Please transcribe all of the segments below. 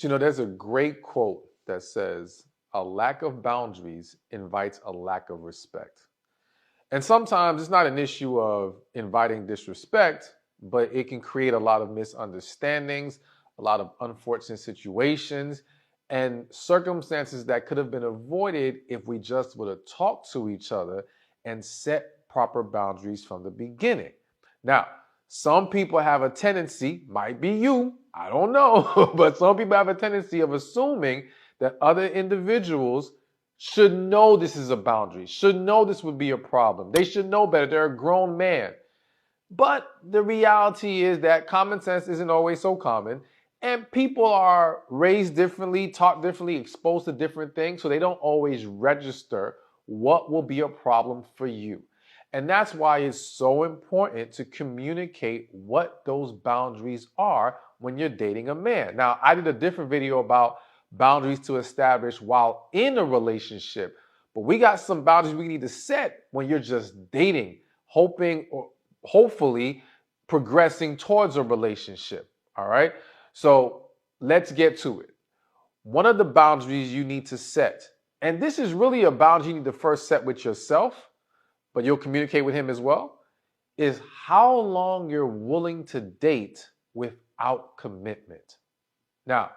There's a great quote that says, a lack of boundaries invites a lack of respect. And sometimes it's not an issue of inviting disrespect, but it can create a lot of misunderstandings, a lot of unfortunate situations, and circumstances that could have been avoided if we just would have talked to each other and set proper boundaries from the beginning. Now, some people have a tendency, might be you, I don't know, but some people have a tendency of assuming that other individuals should know this is a boundary, should know this would be a problem. They should know better. They're a grown man. But the reality is that common sense isn't always so common. And people are raised differently, taught differently, exposed to different things. So they don't always register what will be a problem for you. And that's why it's so important to communicate what those boundaries are when you're dating a man. Now, I did a different video about boundaries to establish while in a relationship, but we got some boundaries we need to set when you're just dating, hoping or hopefully progressing towards a relationship. All right. So let's get to it. One of the boundaries you need to set, and this is really a boundary you need to first set with yourself, but you'll communicate with him as well, is how long you're willing to date without commitment. Now,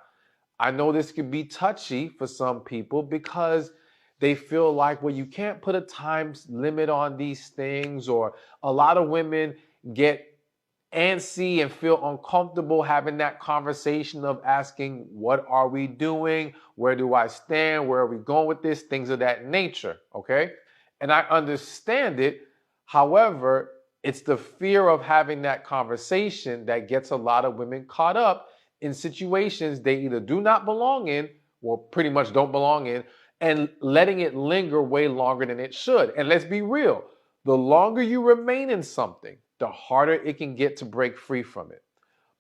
I know this can be touchy for some people because they feel like, well, you can't put a time limit on these things, or a lot of women get antsy and feel uncomfortable having that conversation of asking, what are we doing? Where do I stand? Where are we going with this? Things of that nature, okay? And I understand it. However, it's the fear of having that conversation that gets a lot of women caught up in situations they either do not belong in or pretty much don't belong in, and letting it linger way longer than it should. And let's be real, the longer you remain in something, the harder it can get to break free from it.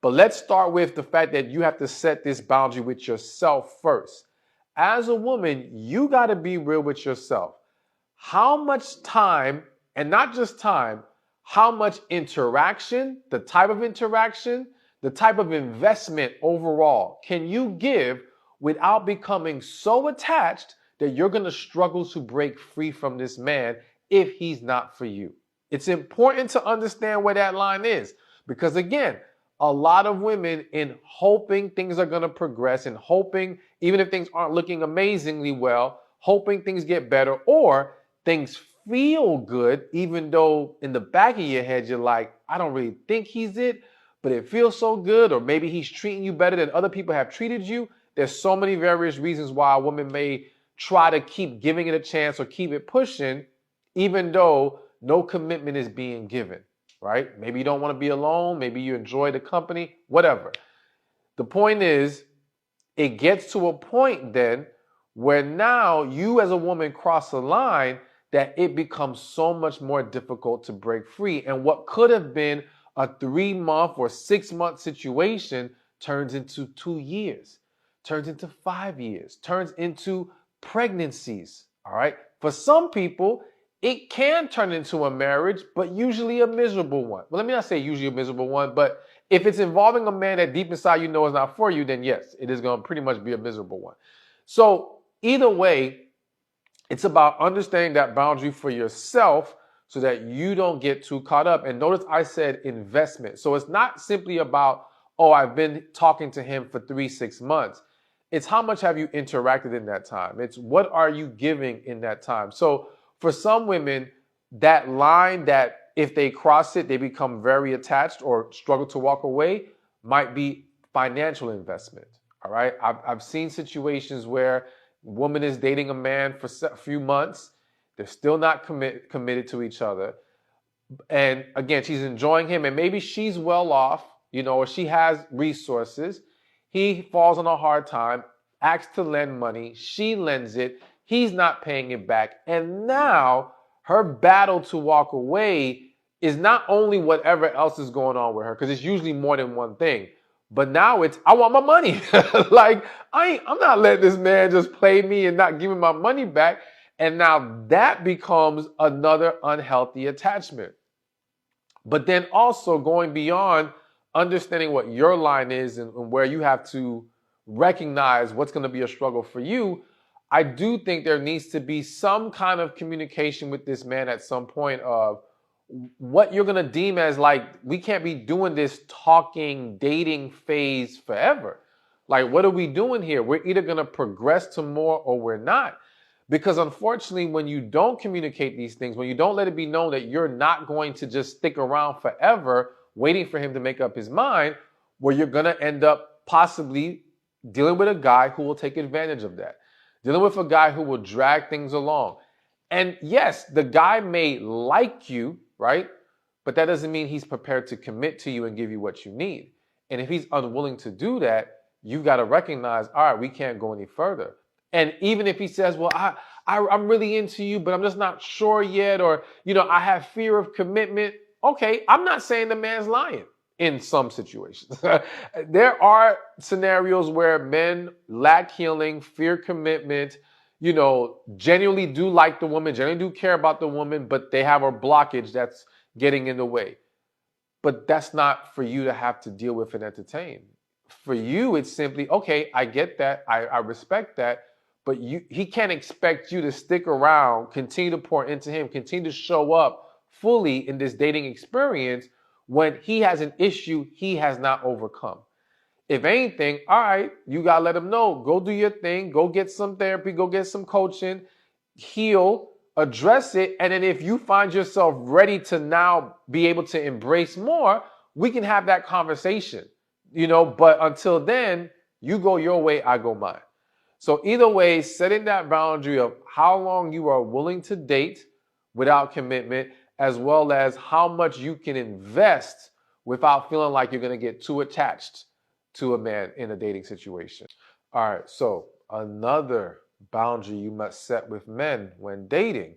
But let's start with the fact that you have to set this boundary with yourself first. As a woman, you got to be real with yourself. How much time, and not just time, how much interaction, the type of interaction, the type of investment overall can you give without becoming so attached that you're going to struggle to break free from this man if he's not for you? It's important to understand where that line is, because again, a lot of women, in hoping things are going to progress and hoping, even if things aren't looking amazingly well, hoping things get better or things feel good, even though in the back of your head, you're like, I don't really think he's it, but it feels so good, or maybe he's treating you better than other people have treated you. There's so many various reasons why a woman may try to keep giving it a chance or keep it pushing, even though no commitment is being given, right? Maybe you don't want to be alone. Maybe you enjoy the company, whatever. The point is, it gets to a point then where now you as a woman cross a line that it becomes so much more difficult to break free. And what could have been a 3-month or 6-month situation turns into 2 years, turns into 5 years, turns into pregnancies, all right? For some people, it can turn into a marriage, but usually a miserable one. Well, let me not say usually a miserable one, but if it's involving a man that deep inside you know is not for you, then yes, it is going to pretty much be a miserable one. So either way, it's about understanding that boundary for yourself so that you don't get too caught up. And notice I said investment. So it's not simply about, oh, I've been talking to him for 3-6 months. It's how much have you interacted in that time? It's what are you giving in that time? So for some women, that line that if they cross it, they become very attached or struggle to walk away might be financial investment. All right. I've seen situations where a woman is dating a man for a few months. They're still not committed to each other. And again, she's enjoying him and maybe she's well off, or she has resources. He falls on a hard time, asks to lend money. She lends it. He's not paying it back. And now her battle to walk away is not only whatever else is going on with her, because it's usually more than one thing, but now it's, I want my money. Like, I'm not letting this man just play me and not give me my money back. And now that becomes another unhealthy attachment. But then also going beyond understanding what your line is and where you have to recognize what's going to be a struggle for you, I do think there needs to be some kind of communication with this man at some point of what you're going to deem as like, we can't be doing this talking, dating phase forever. Like, what are we doing here? We're either going to progress to more or we're not. Because unfortunately, when you don't communicate these things, when you don't let it be known that you're not going to just stick around forever waiting for him to make up his mind, well, you're going to end up possibly dealing with a guy who will take advantage of that. Dealing with a guy who will drag things along. And yes, the guy may like you, right? But that doesn't mean he's prepared to commit to you and give you what you need. And if he's unwilling to do that, you got to recognize, all right, we can't go any further. And even if he says, well, I'm really into you, but I'm just not sure yet, or, I have fear of commitment. Okay, I'm not saying the man's lying in some situations. There are scenarios where men lack healing, fear commitment, genuinely do like the woman, genuinely do care about the woman, but they have a blockage that's getting in the way. But that's not for you to have to deal with and entertain. For you, it's simply, okay, I get that, I respect that, but he can't expect you to stick around, continue to pour into him, continue to show up fully in this dating experience when he has an issue he has not overcome. If anything, all right, you got to let him know. Go do your thing. Go get some therapy. Go get some coaching. Heal. Address it. And then if you find yourself ready to now be able to embrace more, we can have that conversation. But until then, you go your way, I go mine. So either way, setting that boundary of how long you are willing to date without commitment, as well as how much you can invest without feeling like you're going to get too attached to a man in a dating situation. All right, so another boundary you must set with men when dating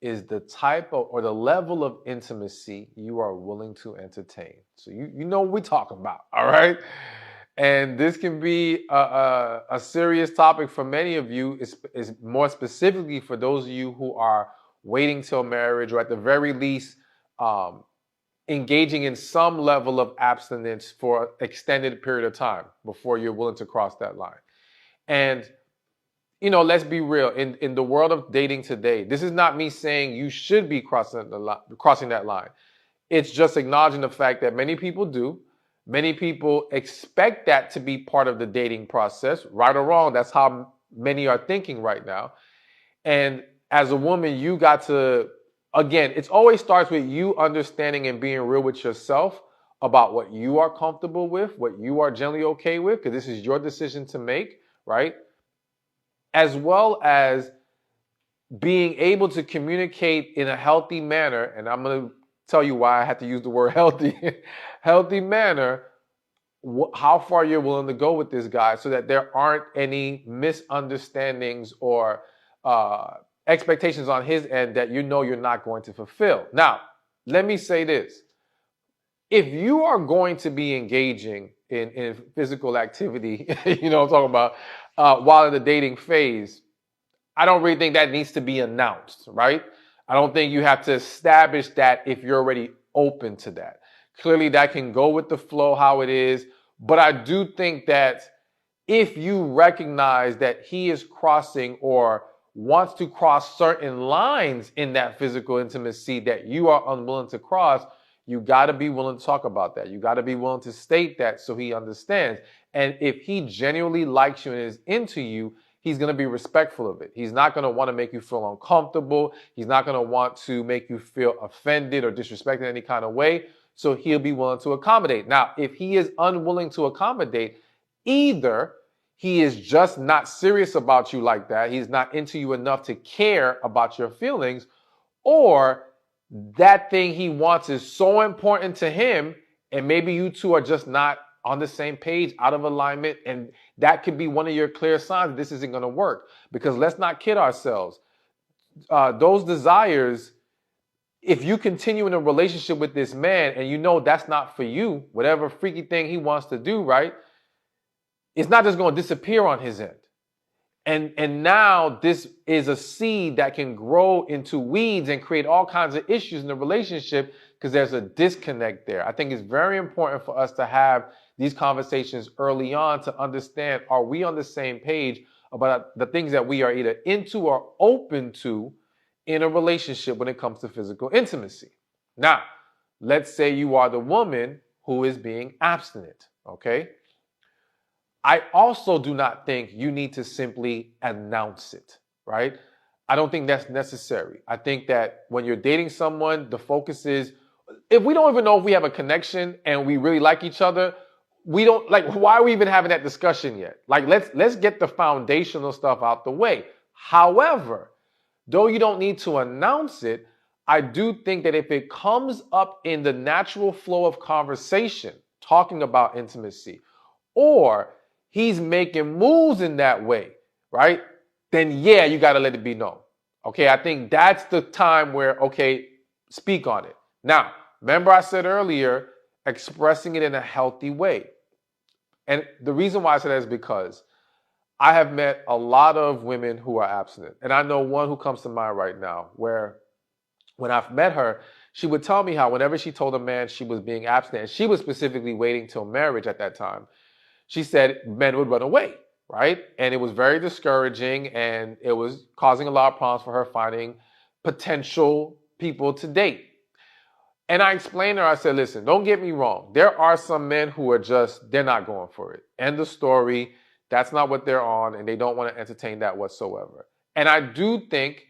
is the type of or the level of intimacy you are willing to entertain. So you know what we're talking about, all right? And this can be a serious topic for many of you, is more specifically for those of you who are waiting till marriage, or at the very least, engaging in some level of abstinence for an extended period of time before you're willing to cross that line. And, let's be real. In the world of dating today, this is not me saying you should be crossing that line. It's just acknowledging the fact that many people do. Many people expect that to be part of the dating process. Right or wrong, that's how many are thinking right now. And as a woman, you got to, again, it always starts with you understanding and being real with yourself about what you are comfortable with, what you are generally okay with, because this is your decision to make, right? As well as being able to communicate in a healthy manner, and I'm going to tell you why I had to use the word healthy manner, how far you're willing to go with this guy so that there aren't any misunderstandings or expectations on his end that you're not going to fulfill. Now, let me say this. If you are going to be engaging in physical activity, I'm talking about, while in the dating phase, I don't really think that needs to be announced, right? I don't think you have to establish that if you're already open to that. Clearly, that can go with the flow how it is. But I do think that if you recognize that he is crossing or wants to cross certain lines in that physical intimacy that you are unwilling to cross, you got to be willing to talk about that. You got to be willing to state that so he understands. And if he genuinely likes you and is into you, he's going to be respectful of it. He's not going to want to make you feel uncomfortable. He's not going to want to make you feel offended or disrespected in any kind of way. So he'll be willing to accommodate. Now, if he is unwilling to accommodate, either he is just not serious about you like that, he's not into you enough to care about your feelings, or that thing he wants is so important to him, and maybe you two are just not on the same page, out of alignment, and that could be one of your clear signs that this isn't going to work. Because let's not kid ourselves. Those desires, if you continue in a relationship with this man and that's not for you, whatever freaky thing he wants to do, right? It's not just going to disappear on his end. And now this is a seed that can grow into weeds and create all kinds of issues in the relationship because there's a disconnect there. I think it's very important for us to have these conversations early on to understand, are we on the same page about the things that we are either into or open to in a relationship when it comes to physical intimacy? Now, let's say you are the woman who is being abstinent, okay? I also do not think you need to simply announce it, right? I don't think that's necessary. I think that when you're dating someone, the focus is, if we don't even know if we have a connection and we really like each other, we don't, like, why are we even having that discussion yet? Like, let's get the foundational stuff out the way. However, though you don't need to announce it, I do think that if it comes up in the natural flow of conversation, talking about intimacy, or he's making moves in that way, right? Then yeah, you got to let it be known. Okay, I think that's the time where, okay, speak on it. Now, remember I said earlier, expressing it in a healthy way. And the reason why I said that is because I have met a lot of women who are abstinent. And I know one who comes to mind right now, where when I've met her, she would tell me how whenever she told a man she was being abstinent, and she was specifically waiting till marriage at that time, she said men would run away, right? And it was very discouraging, and it was causing a lot of problems for her finding potential people to date. And I explained to her, I said, listen, don't get me wrong. There are some men who are just, they're not going for it. End of story. That's not what they're on, and they don't want to entertain that whatsoever. And I do think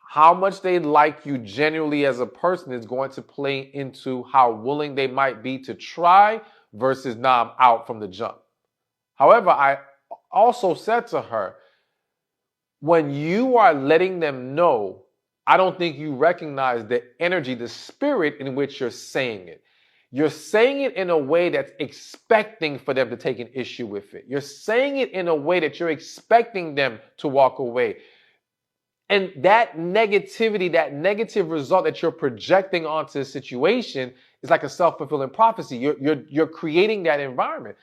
how much they like you genuinely as a person is going to play into how willing they might be to try versus, nah, I'm out from the jump. However, I also said to her, when you are letting them know, I don't think you recognize the energy, the spirit in which you're saying it. You're saying it in a way that's expecting for them to take an issue with it. You're saying it in a way that you're expecting them to walk away. And that negativity, that negative result that you're projecting onto the situation is like a self-fulfilling prophecy. You're creating that environment.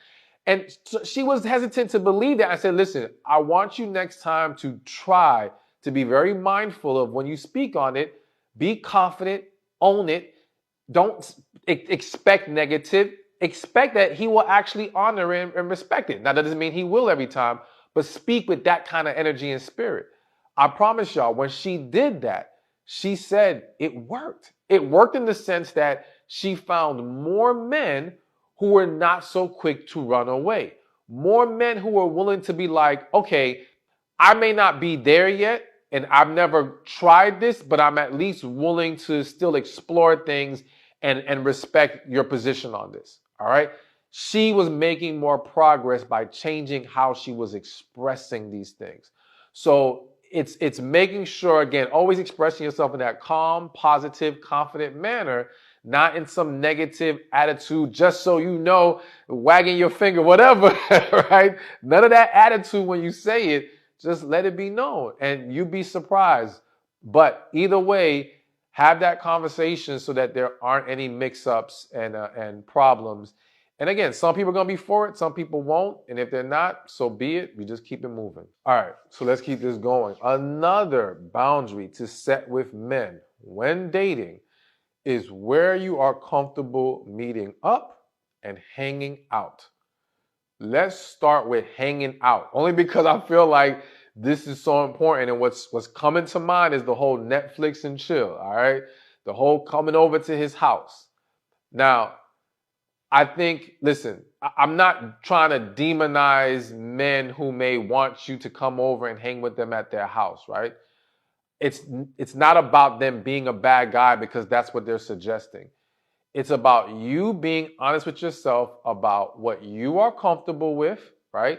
And so she was hesitant to believe that. I said, listen, I want you next time to try to be very mindful of when you speak on it, be confident, own it. Don't expect negative. Expect that he will actually honor and respect it. Now, that doesn't mean he will every time, but speak with that kind of energy and spirit. I promise y'all, when she did that, she said it worked. It worked in the sense that she found more men who were not so quick to run away. More men who were willing to be like, okay, I may not be there yet, and I've never tried this, but I'm at least willing to still explore things and respect your position on this. All right. She was making more progress by changing how she was expressing these things. So it's making sure, again, always expressing yourself in that calm, positive, confident manner, not in some negative attitude, just so you know, wagging your finger, whatever, right? None of that attitude when you say it. Just let it be known, and you'd be surprised. But either way, have that conversation so that there aren't any mix-ups and problems. And again, some people are going to be for it, some people won't. And if they're not, so be it. We just keep it moving. All right, so let's keep this going. Another boundary to set with men when dating is where you are comfortable meeting up and hanging out. Let's start with hanging out, only because I feel like this is so important. And what's coming to mind is the whole Netflix and chill, all right? The whole coming over to his house. Now, I think, listen, I'm not trying to demonize men who may want you to come over and hang with them at their house, right? It's not about them being a bad guy because that's what they're suggesting. It's about you being honest with yourself about what you are comfortable with, right?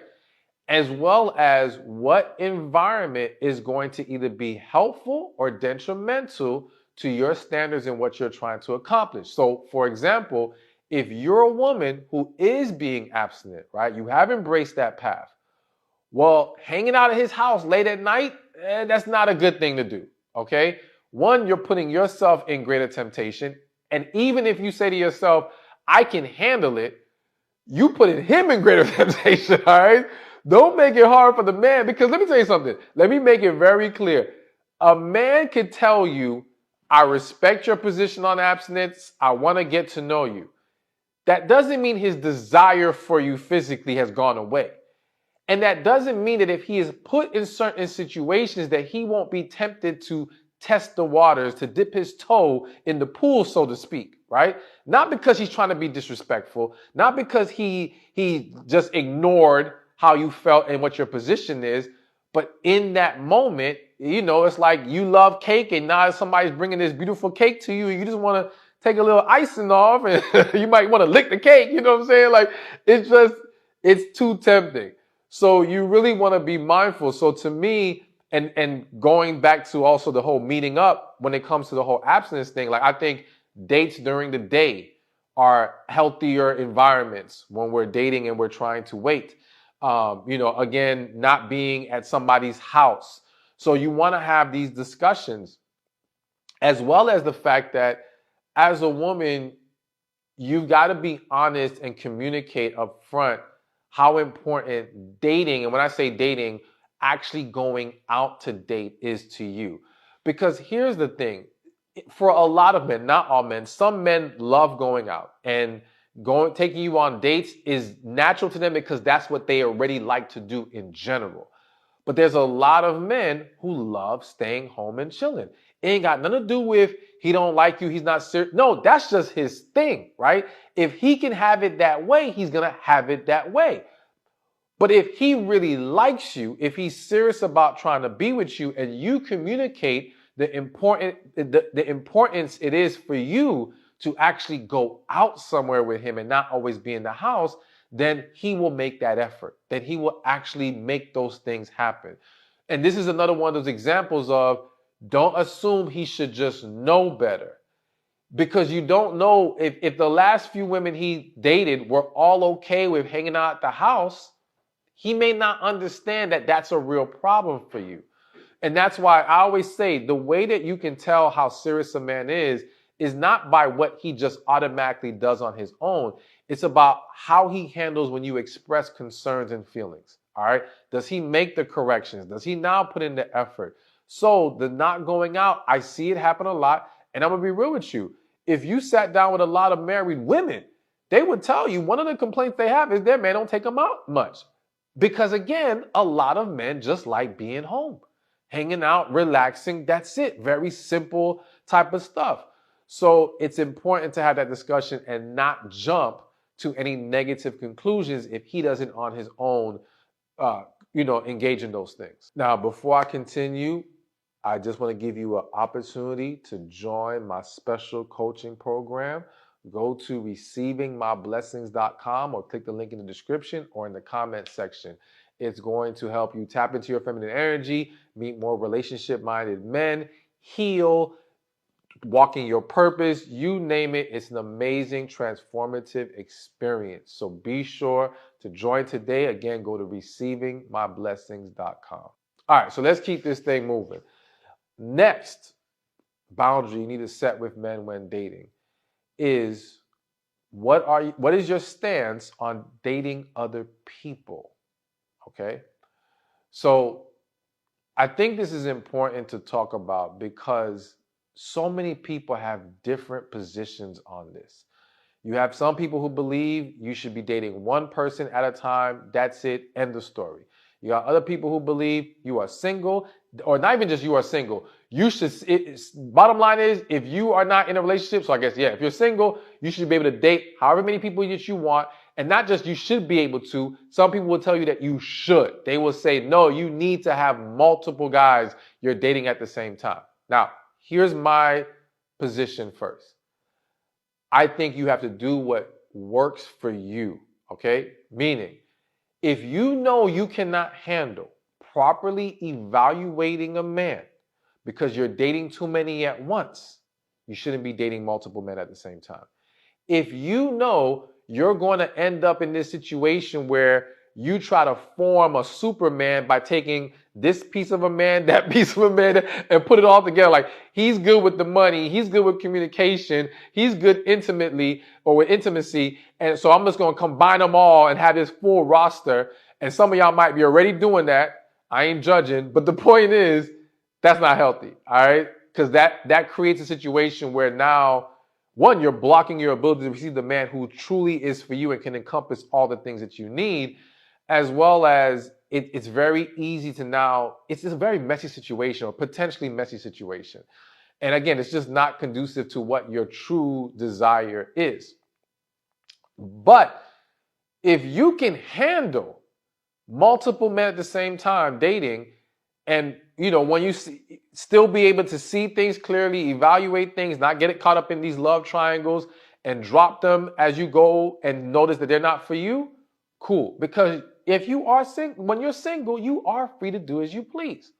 As well as what environment is going to either be helpful or detrimental to your standards and what you're trying to accomplish. So, for example, if you're a woman who is being abstinent, right? You have embraced that path. Well, hanging out at his house late at night, that's not a good thing to do, okay? One, you're putting yourself in greater temptation. And even if you say to yourself, I can handle it, you putting him in greater temptation, all right? Don't make it hard for the man, because let me tell you something. Let me make it very clear. A man can tell you, I respect your position on abstinence. I want to get to know you. that doesn't mean his desire for you physically has gone away. And that doesn't mean that if he is put in certain situations that he won't be tempted to test the waters, to dip his toe in the pool, so to speak, right? Not because he's trying to be disrespectful, not because he just ignored how you felt and what your position is, but in that moment, it's like you love cake and now somebody's bringing this beautiful cake to you and you just want to take a little icing off and you might want to lick the cake, you know what I'm saying? Like, it's too tempting. So you really want to be mindful. So to me, and going back to also the whole meeting up when it comes to the whole abstinence thing, like I think dates during the day are healthier environments when we're dating and we're trying to wait. Again, not being at somebody's house. So you want to have these discussions, as well as the fact that as a woman, you've got to be honest and communicate up front how important dating, and when I say dating, actually going out to date is to you. Because here's the thing, for a lot of men, not all men, some men love going out, and taking you on dates is natural to them because that's what they already like to do in general. But there's a lot of men who love staying home and chilling. It ain't got nothing to do with he don't like you, he's not serious. No, that's just his thing, right? If he can have it that way, he's going to have it that way. But if he really likes you, if he's serious about trying to be with you, and you communicate the importance it is for you to actually go out somewhere with him and not always be in the house, then he will make that effort. Then he will actually make those things happen. And this is another one of those examples of don't assume he should just know better. Because you don't know if the last few women he dated were all okay with hanging out at the house, he may not understand that that's a real problem for you. And that's why I always say the way that you can tell how serious a man is not by what he just automatically does on his own. It's about how he handles when you express concerns and feelings. All right. Does he make the corrections? Does he now put in the effort? So the not going out, I see it happen a lot. And I'm going to be real with you. If you sat down with a lot of married women, they would tell you one of the complaints they have is their man don't take them out much. Because again, a lot of men just like being home, hanging out, relaxing. That's it. Very simple type of stuff. So it's important to have that discussion and not jump to any negative conclusions if he doesn't on his own, engage in those things. Now, before I continue, I just want to give you an opportunity to join my special coaching program. Go to receivingmyblessings.com or click the link in the description or in the comment section. It's going to help you tap into your feminine energy, meet more relationship-minded men, heal, walking your purpose, you name it. It's an amazing, transformative experience. So be sure to join today. Again, go to receivingmyblessings.com. All right, so let's keep this thing moving. Next boundary you need to set with men when dating is what is your stance on dating other people? Okay? So I think this is important to talk about because so many people have different positions on this. You have some people who believe you should be dating one person at a time. That's it. End of story. You got other people who believe you are single, or not even just you are single. You should, bottom line is, if you are not in a relationship, so I guess, yeah, if you're single, you should be able to date however many people that you want. And not just you should be able to, some people will tell you that you should. They will say, no, you need to have multiple guys you're dating at the same time. Now, here's my position first. I think you have to do what works for you, okay? Meaning, if you know you cannot handle properly evaluating a man because you're dating too many at once, you shouldn't be dating multiple men at the same time. If you know you're going to end up in this situation where you try to form a Superman by taking this piece of a man, that piece of a man, and put it all together. Like, he's good with the money, he's good with communication, he's good intimately or with intimacy, and so I'm just going to combine them all and have this full roster. And some of y'all might be already doing that. I ain't judging, but the point is that's not healthy, all right? Because that creates a situation where now one, you're blocking your ability to receive the man who truly is for you and can encompass all the things that you need, as well as it's very easy to now, it's a very messy situation or potentially messy situation. And again, it's just not conducive to what your true desire is. But if you can handle multiple men at the same time dating, and when you still be able to see things clearly, evaluate things, not get it caught up in these love triangles and drop them as you go and notice that they're not for you, cool. Because if you are when you're single, you are free to do as you please.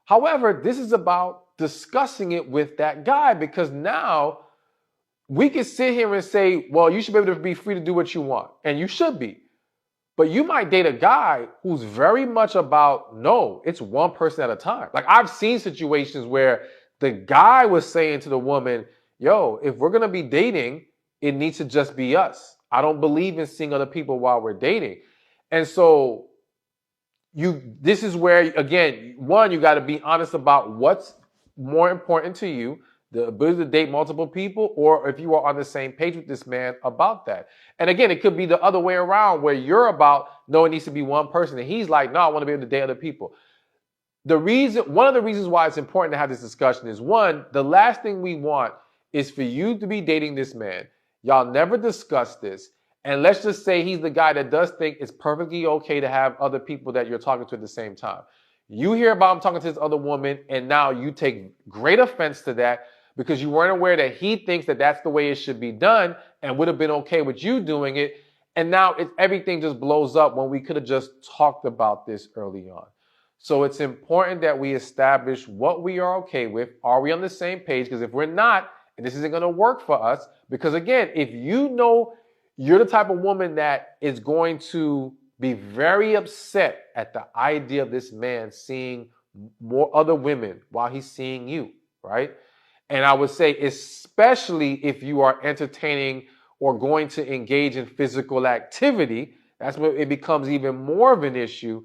However, this is about discussing it with that guy, because now we can sit here and say, well, you should be able to be free to do what you want, and you should be. But you might date a guy who's very much about, no, it's one person at a time. Like, I've seen situations where the guy was saying to the woman, yo, if we're going to be dating, it needs to just be us. I don't believe in seeing other people while we're dating. And so this is where, again, one, you got to be honest about what's more important to you, the ability to date multiple people, or if you are on the same page with this man about that. And again, it could be the other way around, where you're about, no, it needs to be one person, and he's like, no, I want to be able to date other people. One of the reasons why it's important to have this discussion is, one, the last thing we want is for you to be dating this man. Y'all never discuss this. And let's just say he's the guy that does think it's perfectly okay to have other people that you're talking to at the same time. You hear about him talking to this other woman, and now you take great offense to that because you weren't aware that he thinks that that's the way it should be done and would have been okay with you doing it. And now everything just blows up when we could have just talked about this early on. So it's important that we establish what we are okay with. Are we on the same page? Because if we're not, and this isn't going to work for us, because again, if you know you're the type of woman that is going to be very upset at the idea of this man seeing more other women while he's seeing you, right? And I would say, especially if you are entertaining or going to engage in physical activity, that's where it becomes even more of an issue.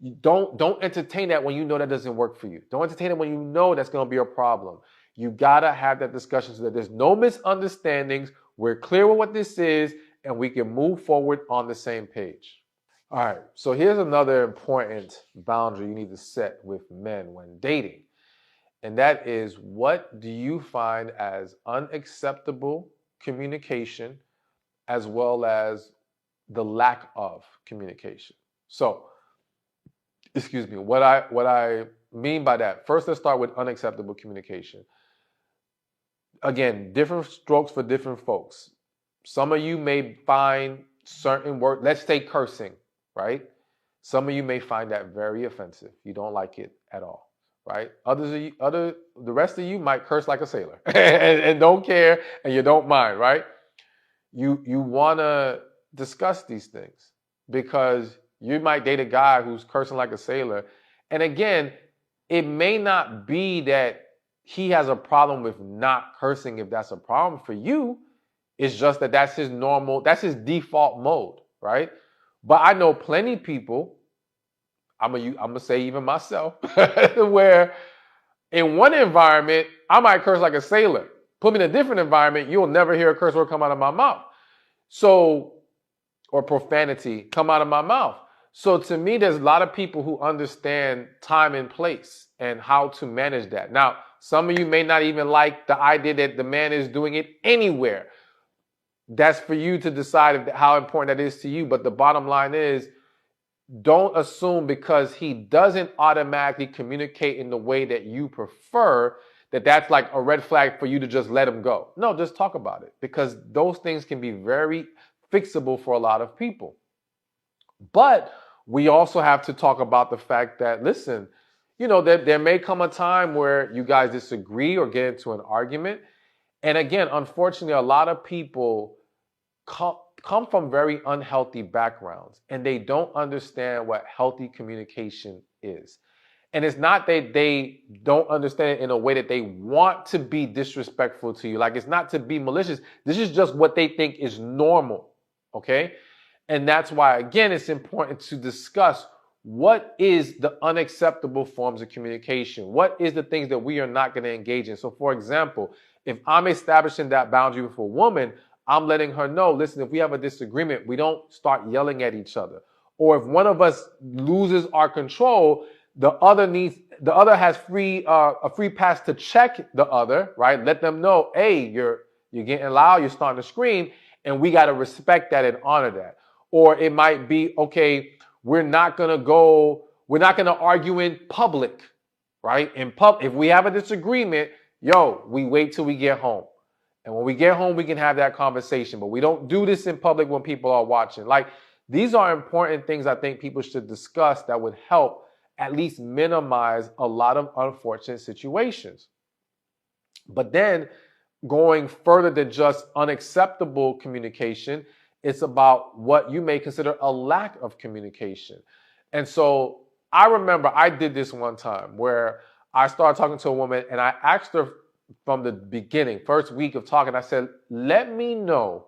You don't entertain that when you know that doesn't work for you. Don't entertain it when you know that's going to be a problem. You got to have that discussion so that there's no misunderstandings. We're clear with what this is, and we can move forward on the same page. All right, so here's another important boundary you need to set with men when dating. And that is, what do you find as unacceptable communication, as well as the lack of communication? So, what I mean by that, first let's start with unacceptable communication. Again, different strokes for different folks. Some of you may find certain words, let's say cursing, right? Some of you may find that very offensive. You don't like it at all, right? The rest of you might curse like a sailor and don't care, and you don't mind, right? You want to discuss these things, because you might date a guy who's cursing like a sailor. And again, it may not be that he has a problem with not cursing if that's a problem for you. It's just that that's his default mode, right? But I know plenty of people, I'm gonna say even myself, where in one environment, I might curse like a sailor. Put me in a different environment, you'll never hear a curse word come out of my mouth. Or profanity come out of my mouth. So to me, there's a lot of people who understand time and place and how to manage that. Now, some of you may not even like the idea that the man is doing it anywhere. That's for you to decide how important that is to you. But the bottom line is, don't assume because he doesn't automatically communicate in the way that you prefer that that's like a red flag for you to just let him go. No, just talk about it, because those things can be very fixable for a lot of people. But we also have to talk about the fact that, listen, there may come a time where you guys disagree or get into an argument. And again, unfortunately, a lot of people come from very unhealthy backgrounds, and they don't understand what healthy communication is. And it's not that they don't understand it in a way that they want to be disrespectful to you. Like, it's not to be malicious. This is just what they think is normal, okay? And that's why, again, it's important to discuss what is the unacceptable forms of communication. What is the things that we are not going to engage in? So, for example, If I'm establishing that boundary with a woman, I'm letting her know, listen, if we have a disagreement, we don't start yelling at each other. Or if one of us loses our control, the other has a free pass to check the other, right? Let them know, hey, you're getting loud, you're starting to scream, and we got to respect that and honor that. Or it might be, okay, we're not gonna argue in public, right? If we have a disagreement, we wait till we get home. And when we get home, we can have that conversation. But we don't do this in public when people are watching. Like, these are important things I think people should discuss that would help at least minimize a lot of unfortunate situations. But then going further than just unacceptable communication, it's about what you may consider a lack of communication. And so I remember I did this one time where I started talking to a woman and I asked her from the beginning, first week of talking, I said, let me know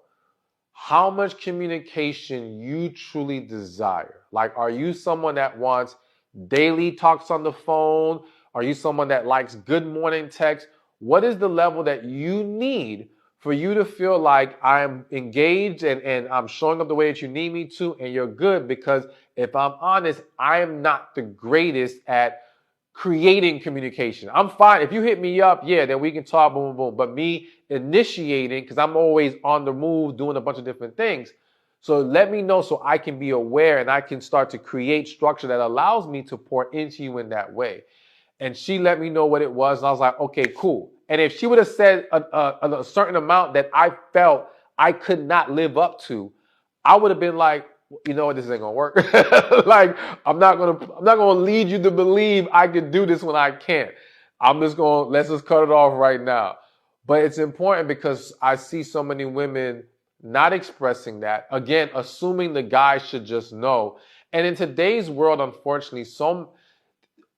how much communication you truly desire. Like, are you someone that wants daily talks on the phone? Are you someone that likes good morning text? What is the level that you need for you to feel like I'm engaged and I'm showing up the way that you need me to and you're good? Because if I'm honest, I am not the greatest at creating communication. I'm fine. If you hit me up, then we can talk, boom, boom, boom. But me initiating, because I'm always on the move doing a bunch of different things. So let me know so I can be aware and I can start to create structure that allows me to pour into you in that way. And she let me know what it was. And I was like, okay, cool. And if she would have said a certain amount that I felt I could not live up to, I would have been like, you know what, this ain't gonna work. Like, I'm not gonna lead you to believe I can do this when I can't. Let's just cut it off right now. But it's important because I see so many women not expressing that. Again, assuming the guy should just know. And in today's world, unfortunately,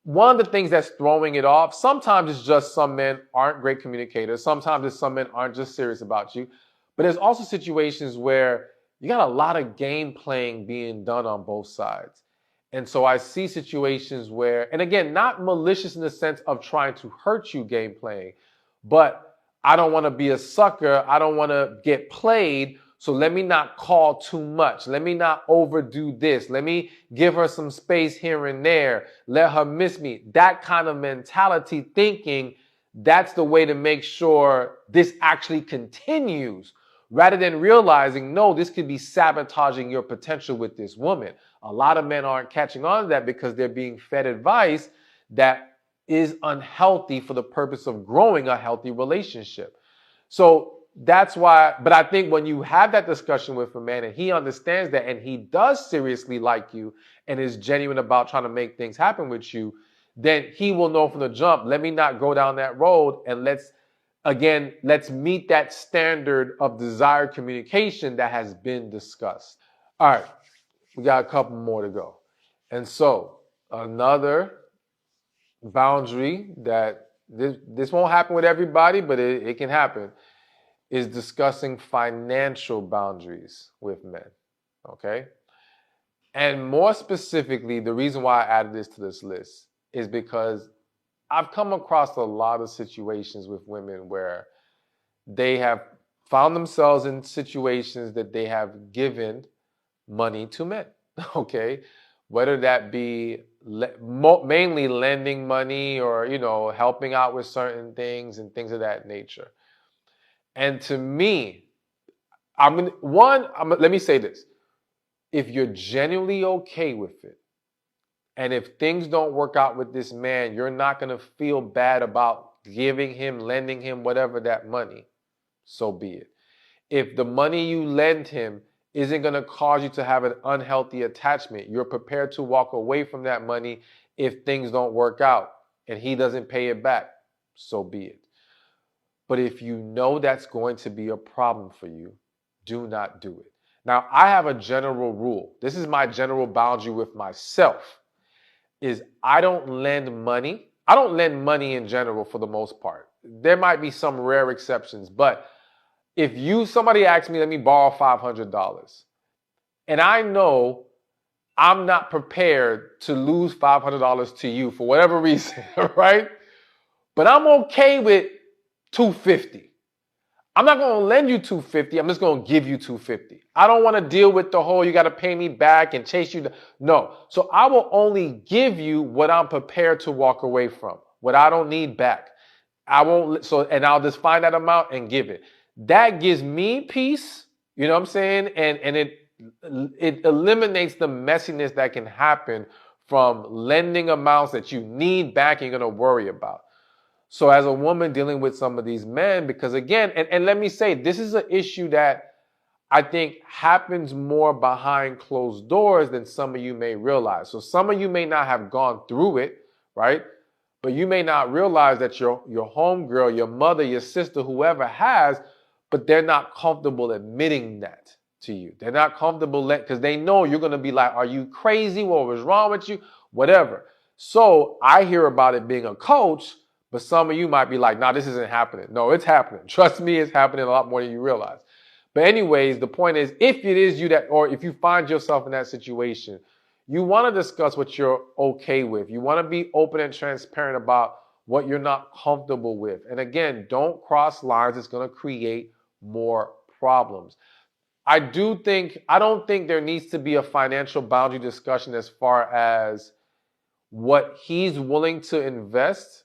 one of the things that's throwing it off, sometimes it's just some men aren't great communicators. Sometimes it's some men aren't just serious about you. But there's also situations where you got a lot of game playing being done on both sides. And so I see situations where, and again, not malicious in the sense of trying to hurt you game playing, but I don't want to be a sucker. I don't want to get played. So let me not call too much. Let me not overdo this. Let me give her some space here and there. Let her miss me. That kind of mentality thinking, that's the way to make sure this actually continues. Rather than realizing, no, this could be sabotaging your potential with this woman. A lot of men aren't catching on to that because they're being fed advice that is unhealthy for the purpose of growing a healthy relationship. So that's why, but I think when you have that discussion with a man and he understands that and he does seriously like you and is genuine about trying to make things happen with you, then he will know from the jump, let me not go down that road and let's meet that standard of desired communication that has been discussed. All right, we got a couple more to go. And so another boundary that this won't happen with everybody, but it can happen, is discussing financial boundaries with men, okay? And more specifically, the reason why I added this to this list is because I've come across a lot of situations with women where they have found themselves in situations that they have given money to men, okay? Whether that be mainly lending money or, helping out with certain things and things of that nature. And to me, let me say this. If you're genuinely okay with it, and if things don't work out with this man, you're not going to feel bad about giving him, lending him, whatever that money, so be it. If the money you lend him isn't going to cause you to have an unhealthy attachment, you're prepared to walk away from that money if things don't work out and he doesn't pay it back, so be it. But if you know that's going to be a problem for you, do not do it. Now, I have a general rule. This is my general boundary with myself, is I don't lend money. I don't lend money in general for the most part. There might be some rare exceptions, but if somebody asks me, let me borrow $500, and I know I'm not prepared to lose $500 to you for whatever reason, right? But I'm okay with $250. I'm not going to lend you $250. I'm just going to give you $250. I don't want to deal with the whole you got to pay me back and chase you. No. So I will only give you what I'm prepared to walk away from, what I don't need back. I won't. So, and I'll just find that amount and give it. That gives me peace. You know what I'm saying? And it eliminates the messiness that can happen from lending amounts that you need back and you're going to worry about. So as a woman dealing with some of these men, because again, and let me say, this is an issue that I think happens more behind closed doors than some of you may realize. So some of you may not have gone through it, right? But you may not realize that your homegirl, your mother, your sister, whoever has, but they're not comfortable admitting that to you. They're not comfortable because they know you're going to be like, are you crazy? What was wrong with you? Whatever. So I hear about it being a coach, but some of you might be like, nah, this isn't happening. No, it's happening. Trust me, it's happening a lot more than you realize. But anyways, the point is, if it is you that, or if you find yourself in that situation, you want to discuss what you're okay with. You want to be open and transparent about what you're not comfortable with. And again, don't cross lines. It's going to create more problems. I don't think there needs to be a financial boundary discussion as far as what he's willing to invest.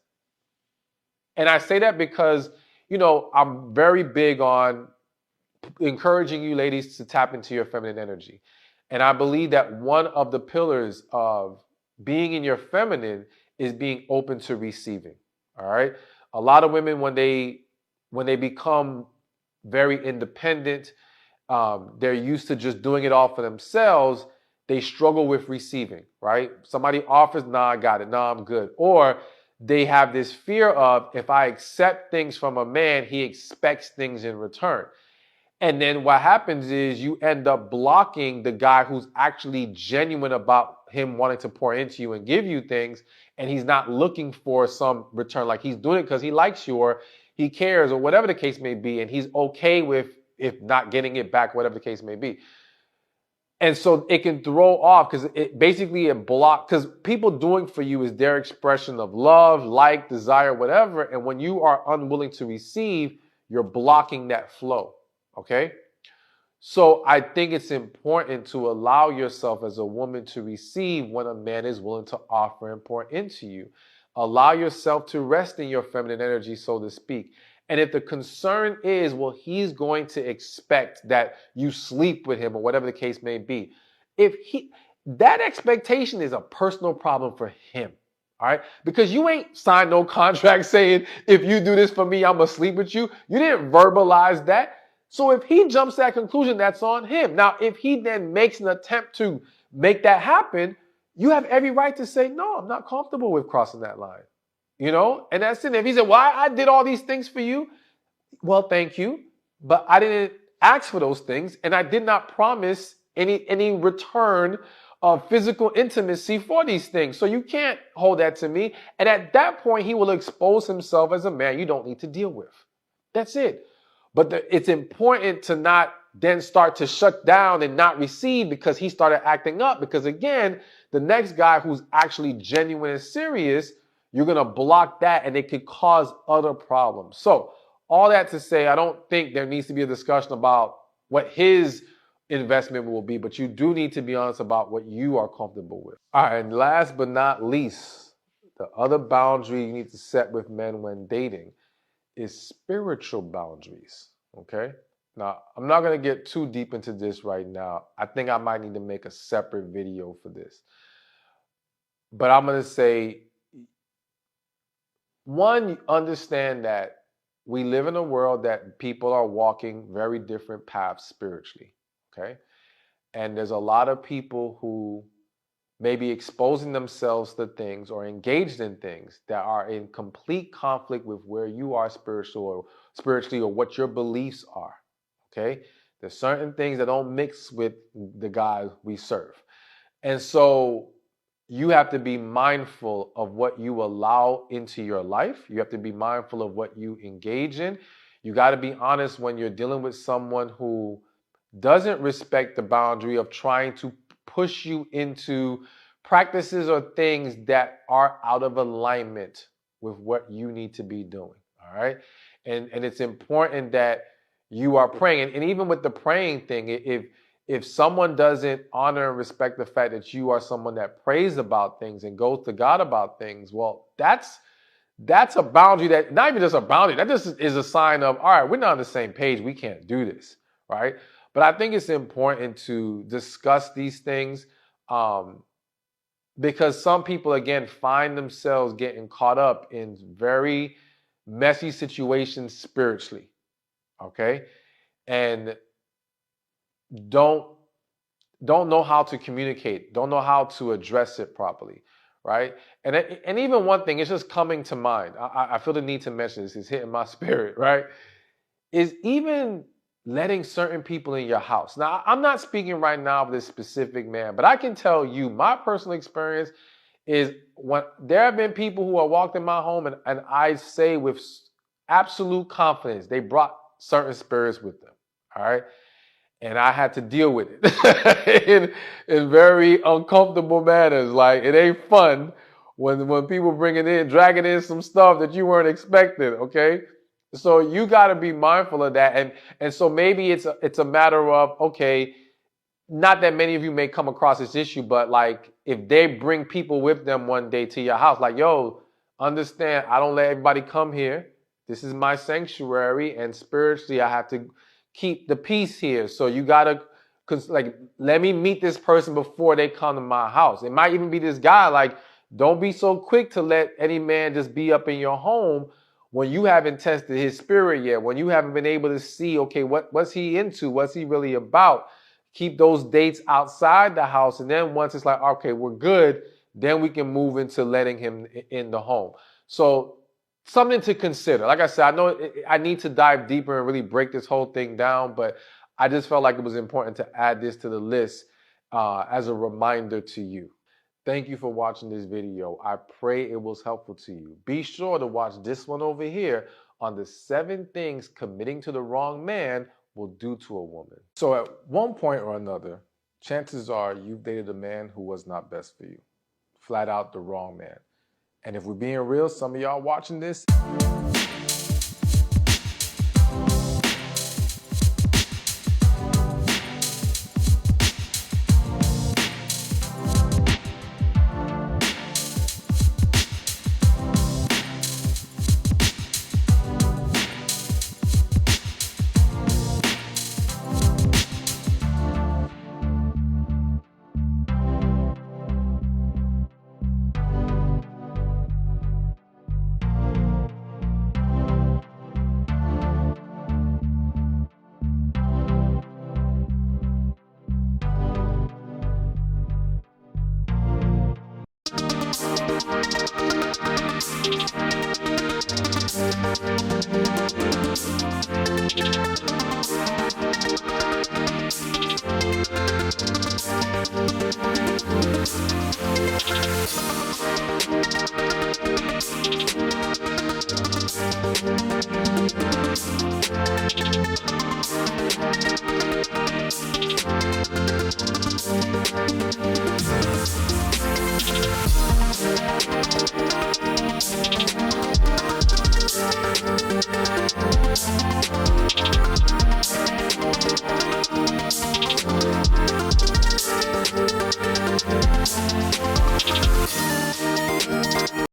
And I say that because, I'm very big on encouraging you ladies to tap into your feminine energy. And I believe that one of the pillars of being in your feminine is being open to receiving. All right. A lot of women, when they become very independent, they're used to just doing it all for themselves. They struggle with receiving, right? Somebody offers, nah, I got it. Nah, I'm good. Or they have this fear of, if I accept things from a man, he expects things in return. And then what happens is you end up blocking the guy who's actually genuine about him wanting to pour into you and give you things. And he's not looking for some return. Like he's doing it because he likes you or he cares or whatever the case may be. And he's okay with if not getting it back, whatever the case may be. And so it can throw off because it blocks, because people doing for you is their expression of love, like, desire, whatever. And when you are unwilling to receive, you're blocking that flow. Okay? So I think it's important to allow yourself as a woman to receive when a man is willing to offer and pour into you. Allow yourself to rest in your feminine energy, so to speak. And if the concern is, well, he's going to expect that you sleep with him or whatever the case may be. That expectation is a personal problem for him. All right. Because you ain't signed no contract saying, if you do this for me, I'm going to sleep with you. You didn't verbalize that. So if he jumps to that conclusion, that's on him. Now, if he then makes an attempt to make that happen, you have every right to say, no, I'm not comfortable with crossing that line. And that's it. If he said, well, I did all these things for you. Well, thank you. But I didn't ask for those things. And I did not promise any return of physical intimacy for these things. So you can't hold that to me. And at that point, he will expose himself as a man you don't need to deal with. That's it. But it's important to not then start to shut down and not receive because he started acting up. Because again, the next guy who's actually genuine and serious, you're going to block that and it could cause other problems. So all that to say, I don't think there needs to be a discussion about what his investment will be, but you do need to be honest about what you are comfortable with. All right, and last but not least, the other boundary you need to set with men when dating is spiritual boundaries, okay? Now, I'm not going to get too deep into this right now. I think I might need to make a separate video for this. But I'm going to say, one, understand that we live in a world that people are walking very different paths spiritually, okay? And there's a lot of people who may be exposing themselves to things or engaged in things that are in complete conflict with where you are spiritually or what your beliefs are, okay? There's certain things that don't mix with the God we serve. And so you have to be mindful of what you allow into your life. You have to be mindful of what you engage in. You got to be honest when you're dealing with someone who doesn't respect the boundary of trying to push you into practices or things that are out of alignment with what you need to be doing. All right. And it's important that you are praying. And even with the praying thing, if someone doesn't honor and respect the fact that you are someone that prays about things and goes to God about things, well, that's a boundary, that not even just a boundary, that just is a sign of, all right, we're not on the same page. We can't do this, right? But I think it's important to discuss these things because some people, again, find themselves getting caught up in very messy situations spiritually, okay? And don't know how to communicate, don't know how to address it properly, right? And even one thing, it's just coming to mind. I feel the need to mention this. It's hitting my spirit, right? Is even letting certain people in your house. Now, I'm not speaking right now of this specific man, but I can tell you my personal experience is when there have been people who have walked in my home and I say with absolute confidence, they brought certain spirits with them, all right? And I had to deal with it in very uncomfortable manners. Like, it ain't fun when people dragging in some stuff that you weren't expecting, okay? So you got to be mindful of that. And so maybe it's a matter of, okay, not that many of you may come across this issue, but like if they bring people with them one day to your house, like, yo, understand, I don't let everybody come here. This is my sanctuary, and spiritually I have to keep the peace here. So you gotta, let me meet this person before they come to my house. It might even be this guy. Like, don't be so quick to let any man just be up in your home when you haven't tested his spirit yet, when you haven't been able to see, okay, what's he into? What's he really about? Keep those dates outside the house. And then once it's like, okay, we're good, then we can move into letting him in the home. So something to consider. Like I said, I know I need to dive deeper and really break this whole thing down, but I just felt like it was important to add this to the list as a reminder to you. Thank you for watching this video. I pray it was helpful to you. Be sure to watch this one over here on the 7 things committing to the wrong man will do to a woman. So at one point or another, chances are you've dated a man who was not best for you. Flat out the wrong man. And if we're being real, some of y'all watching this,